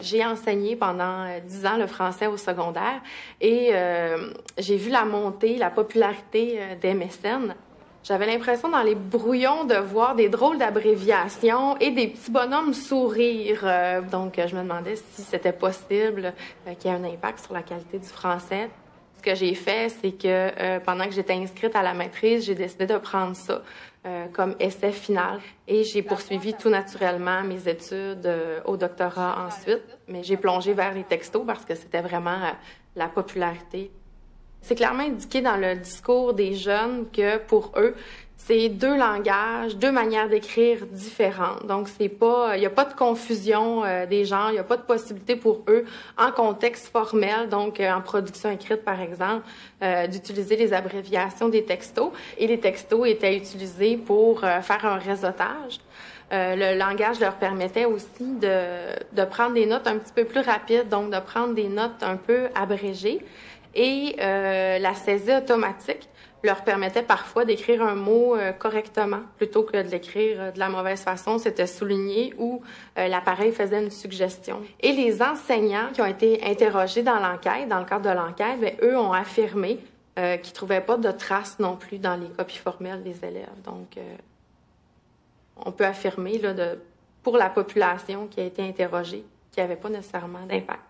J'ai enseigné pendant 10 ans le français au secondaire et j'ai vu la montée, la popularité des MSN. J'avais l'impression dans les brouillons de voir des drôles d'abréviations et des petits bonhommes sourire. Donc, je me demandais si c'était possible qu'il y ait un impact sur la qualité du français. Ce que j'ai fait, c'est que pendant que j'étais inscrite à la maîtrise, j'ai décidé de prendre ça comme essai final. Et j'ai poursuivi tout naturellement mes études au doctorat ensuite. Mais j'ai plongé vers les textos parce que c'était vraiment la popularité. C'est clairement indiqué dans le discours des jeunes que pour eux, c'est deux langages, deux manières d'écrire différentes. Donc, c'est pas, il n'y a pas de confusion des genres, il n'y a pas de possibilité pour eux, en contexte formel, donc en production écrite par exemple, d'utiliser les abréviations des textos. Et les textos étaient utilisés pour faire un réseautage. Le langage leur permettait aussi de prendre des notes un petit peu plus rapides, donc de prendre des notes un peu abrégées. Et la saisie automatique leur permettait parfois d'écrire un mot correctement plutôt que de l'écrire de la mauvaise façon. C'était souligné ou l'appareil faisait une suggestion. Et les enseignants qui ont été interrogés dans l'enquête, dans le cadre de l'enquête, bien, eux ont affirmé qu'ils ne trouvaient pas de traces non plus dans les copies formelles des élèves. Donc, on peut affirmer là, pour la population qui a été interrogée qu'il n'y avait pas nécessairement d'impact.